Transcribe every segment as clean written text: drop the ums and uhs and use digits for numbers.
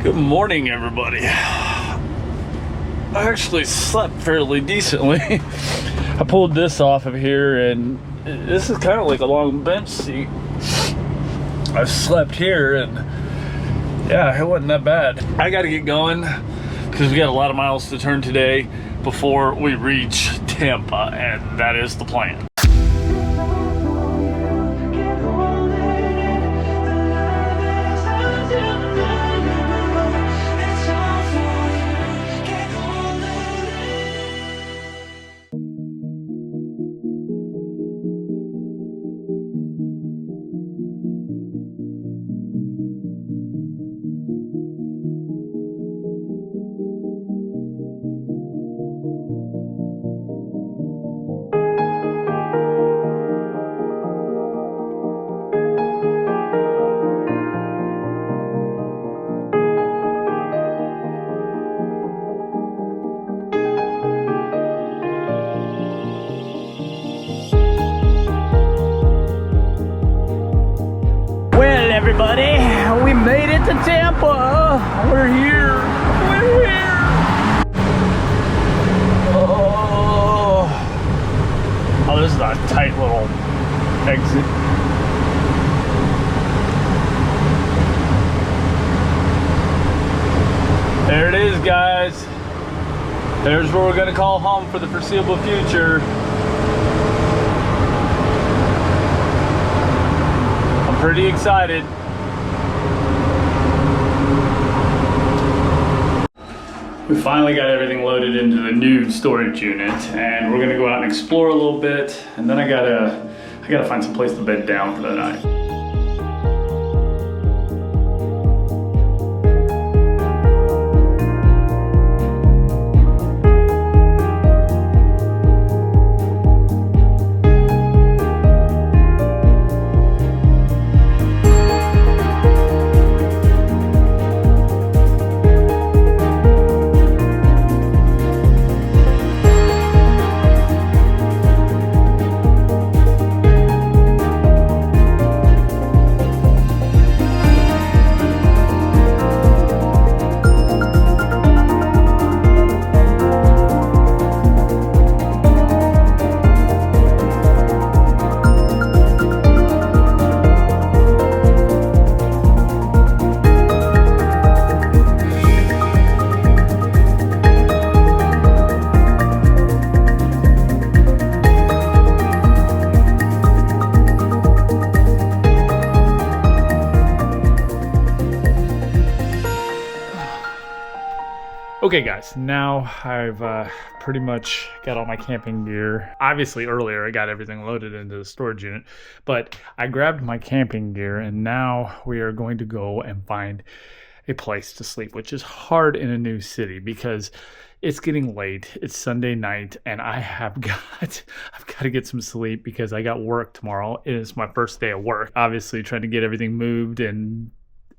Good morning, everybody. I actually slept fairly decently. I pulled this off of here, and this is kind of like a long bench seat. I slept here, and yeah, it wasn't that bad. I got to get going because we got a lot of miles to turn today before we reach Tampa, and that is the plan. Everybody, we made it to Tampa. We're here. We're here. Oh, this is a tight little exit. There it is, guys. There's where we're gonna call home for the foreseeable future. I'm pretty excited. We finally got everything loaded into the new storage unit, and we're gonna go out and explore a little bit, and then I gotta find some place to bed down for the night. Okay guys, now I've pretty much got all my camping gear. Obviously earlier I got everything loaded into the storage unit, but I grabbed my camping gear and now we are going to go and find a place to sleep, which is hard in a new city because it's getting late. It's Sunday night and I've got to get some sleep because I got work tomorrow. It is my first day of work. Obviously trying to get everything moved and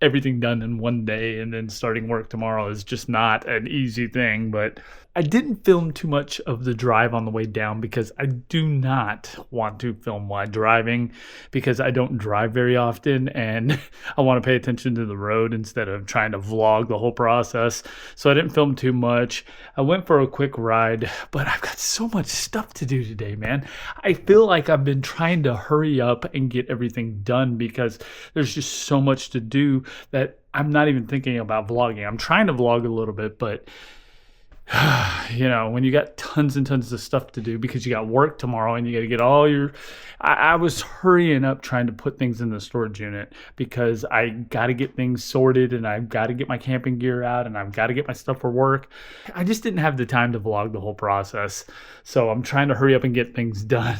everything done in one day and then starting work tomorrow is just not an easy thing. But I didn't film too much of the drive on the way down because I do not want to film while driving because I don't drive very often and I want to pay attention to the road instead of trying to vlog the whole process. So I didn't film too much. I went for a quick ride, but I've got so much stuff to do today, man. I feel like I've been trying to hurry up and get everything done because there's just so much to do that I'm not even thinking about vlogging. I'm trying to vlog a little bit, but you know, when you got tons and tons of stuff to do because you got work tomorrow and you got to get all your... I was hurrying up trying to put things in the storage unit because I got to get things sorted and I've got to get my camping gear out and I've got to get my stuff for work. I just didn't have the time to vlog the whole process. So I'm trying to hurry up and get things done.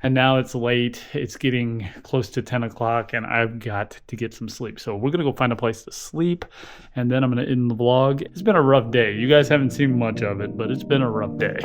And now it's late. It's getting close to 10 o'clock and I've got to get some sleep. So we're going to go find a place to sleep and then I'm going to end the vlog. It's been a rough day. You guys haven't seen much of it, but it's been a rough day.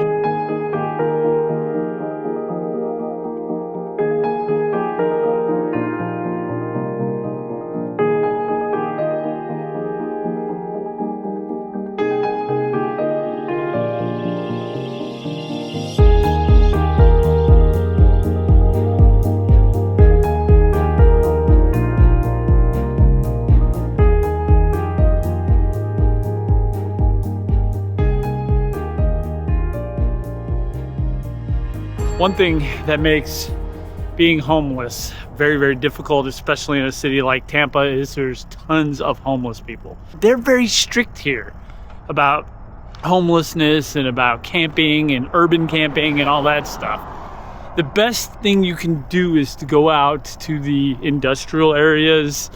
One thing that makes being homeless very, very difficult, especially in a city like Tampa, is there's tons of homeless people. They're very strict here about homelessness and about camping and urban camping and all that stuff. The best thing you can do is to go out to the industrial areas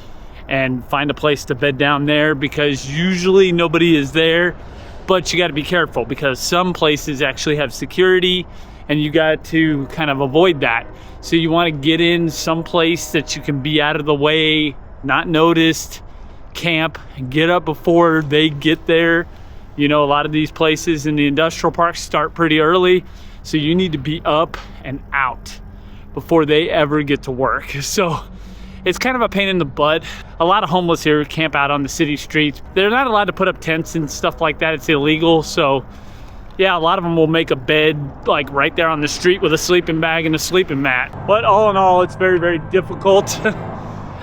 and find a place to bed down there, because usually nobody is there. But you got to be careful, because some places actually have security and you got to kind of avoid that. So you want to get in some place that you can be out of the way, not noticed, camp, get up before they get there. You know, a lot of these places in the industrial parks start pretty early, so you need to be up and out before they ever get to work. So it's kind of a pain in the butt. A lot of homeless here camp out on the city streets. They're not allowed to put up tents and stuff like that. It's illegal. So yeah, a lot of them will make a bed like right there on the street with a sleeping bag and a sleeping mat. But all in all, it's very, very difficult.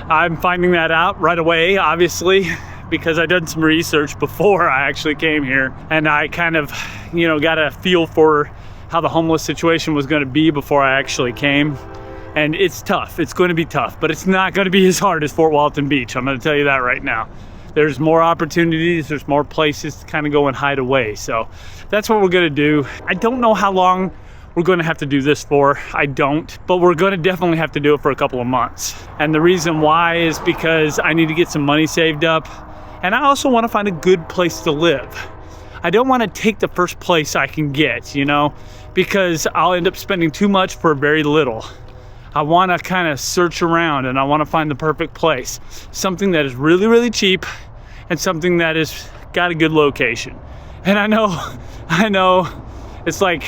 I'm finding that out right away, obviously, because I did some research before I actually came here, and I kind of, you know, got a feel for how the homeless situation was going to be before I actually came. And it's tough. It's going to be tough, but it's not going to be as hard as Fort Walton Beach. I'm going to tell you that right now. There's more opportunities. There's more places to kind of go and hide away. So that's what we're going to do. I don't know how long we're going to have to do this for. I don't, but we're going to definitely have to do it for a couple of months. And the reason why is because I need to get some money saved up. And I also want to find a good place to live. I don't want to take the first place I can get, you know, because I'll end up spending too much for very little. I want to kind of search around and I want to find the perfect place. Something that is really, really cheap and something that has got a good location. And I know, it's like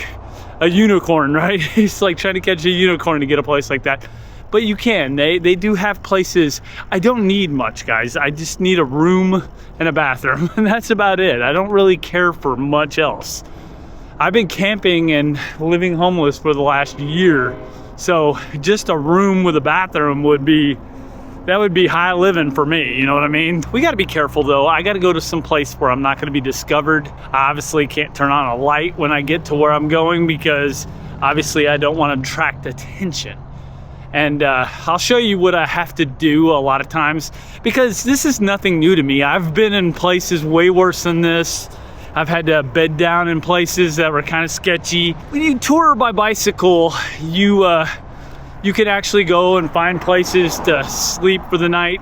a unicorn, right? It's like trying to catch a unicorn to get a place like that. But you can. They do have places. I don't need much, guys. I just need a room and a bathroom, and that's about it. I don't really care for much else. I've been camping and living homeless for the last year, so just a room with a bathroom would be high living for me, you know what I mean? We got to be careful though. I got to go to some place where I'm not going to be discovered. I obviously can't turn on a light when I get to where I'm going, because obviously I don't want to attract attention. And I'll show you what I have to do a lot of times, because this is nothing new to me. I've been in places way worse than this. I've had to bed down in places that were kind of sketchy. When you tour by bicycle, you can actually go and find places to sleep for the night,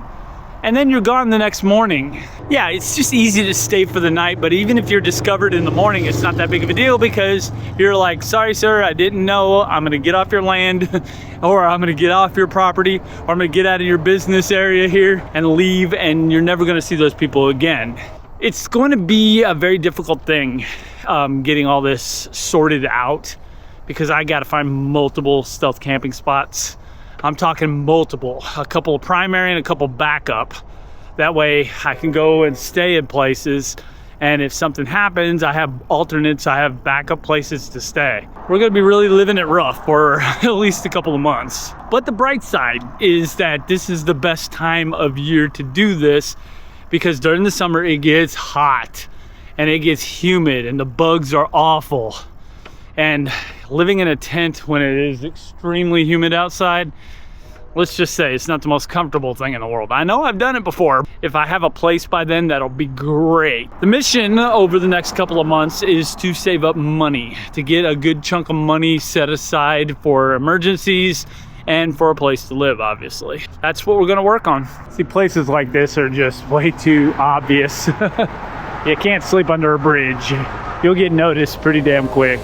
and then you're gone the next morning. Yeah, it's just easy to stay for the night, but even if you're discovered in the morning, it's not that big of a deal, because you're like, sorry sir, I didn't know, I'm gonna get off your land, or I'm gonna get off your property, or I'm gonna get out of your business area here and leave, and you're never gonna see those people again. It's going to be a very difficult thing getting all this sorted out, because I got to find multiple stealth camping spots. I'm talking multiple, a couple of primary and a couple backup. That way I can go and stay in places, and if something happens, I have alternates, I have backup places to stay. We're gonna be really living it rough for at least a couple of months. But the bright side is that this is the best time of year to do this, because during the summer it gets hot and it gets humid and the bugs are awful. And living in a tent when it is extremely humid outside, let's just say it's not the most comfortable thing in the world. I know I've done it before. If I have a place by then, that'll be great. The mission over the next couple of months is to save up money, to get a good chunk of money set aside for emergencies and for a place to live, obviously. That's what we're gonna work on. See, places like this are just way too obvious. You can't sleep under a bridge. You'll get noticed pretty damn quick.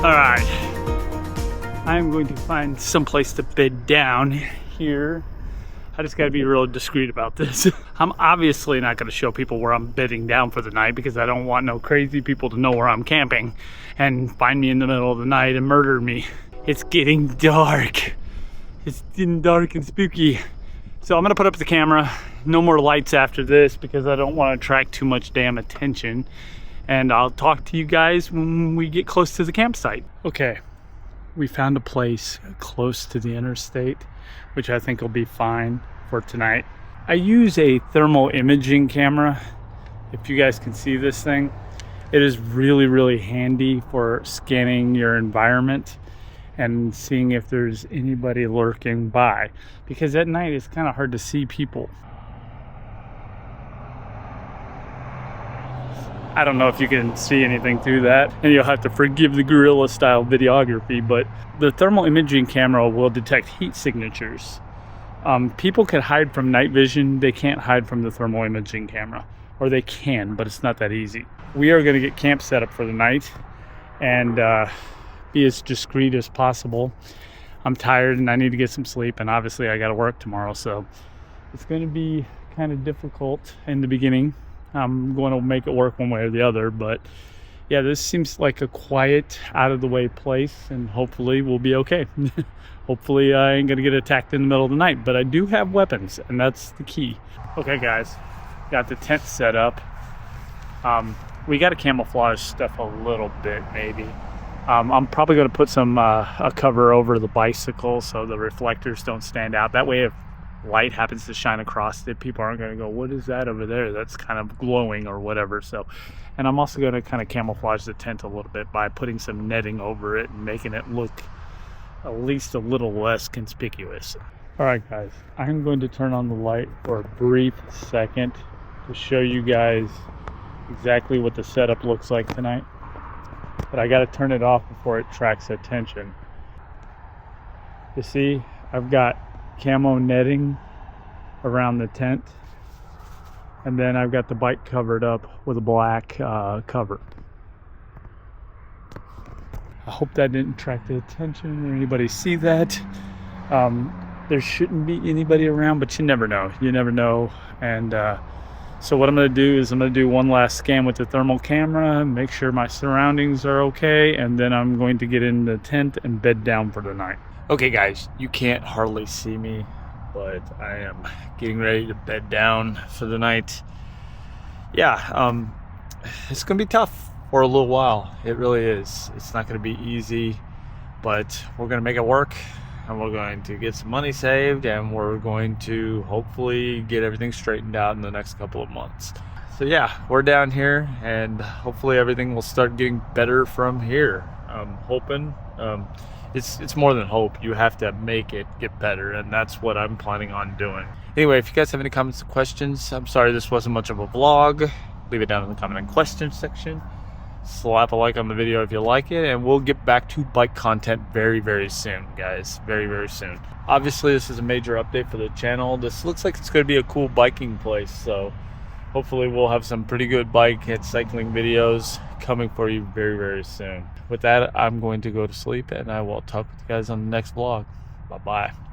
Alright, I'm going to find some place to bed down here. I just gotta be real discreet about this. I'm obviously not gonna show people where I'm bedding down for the night, because I don't want no crazy people to know where I'm camping and find me in the middle of the night and murder me. It's getting dark. It's getting dark and spooky. So I'm gonna put up the camera. No more lights after this because I don't want to attract too much damn attention. And I'll talk to you guys when we get close to the campsite. Okay, we found a place close to the interstate, which I think will be fine for tonight. I use a thermal imaging camera. If you guys can see this thing, it is really, really handy for scanning your environment and seeing if there's anybody lurking by, because at night it's kind of hard to see people. I don't know if you can see anything through that, and you'll have to forgive the guerrilla style videography, but the thermal imaging camera will detect heat signatures. People can hide from night vision. They can't hide from the thermal imaging camera, or they can, but it's not that easy. We are going to get camp set up for the night and be as discreet as possible. I'm tired and I need to get some sleep, and obviously I got to work tomorrow, so it's going to be kind of difficult in the beginning. I'm going to make it work one way or the other, but yeah, this seems like a quiet, out of the way place, and hopefully we'll be okay. Hopefully I ain't gonna get attacked in the middle of the night, but I do have weapons, and that's the key. Okay guys, got the tent set up. We got to camouflage stuff a little bit, maybe. I'm probably going to put some a cover over the bicycle so the reflectors don't stand out. That way, if light happens to shine across it, people aren't going to go, what is that over there? That's kind of glowing or whatever. So, and I'm also going to kind of camouflage the tent a little bit by putting some netting over it and making it look at least a little less conspicuous. All right, guys, I'm going to turn on the light for a brief second to show you guys exactly what the setup looks like tonight. But I got to turn it off before it attracts attention. You see, I've got camo netting around the tent, and then I've got the bike covered up with a black cover. I hope that didn't attract the attention or anybody see that. There shouldn't be anybody around, but you never know. You never know. And so what I'm going to do is I'm going to do one last scan with the thermal camera, make sure my surroundings are okay, and then I'm going to get in the tent and bed down for the night. Okay guys, you can't hardly see me, but I am getting ready to bed down for the night. Yeah, it's going to be tough for a little while. It really is. It's not going to be easy, but we're going to make it work. And we're going to get some money saved, and we're going to hopefully get everything straightened out in the next couple of months. So yeah, we're down here, and hopefully everything will start getting better from here. I'm hoping. It's more than hope. You have to make it get better, and that's what I'm planning on doing. Anyway, if you guys have any comments or questions, I'm sorry this wasn't much of a vlog. Leave it down in the comment and question section. Slap a like on the video if you like it, and we'll get back to bike content very, very soon, guys. Very, very soon. Obviously, this is a major update for the channel. This looks like it's going to be a cool biking place, so hopefully we'll have some pretty good bike and cycling videos coming for you very, very soon. With that, I'm going to go to sleep, and I will talk with you guys on the next vlog. Bye-bye.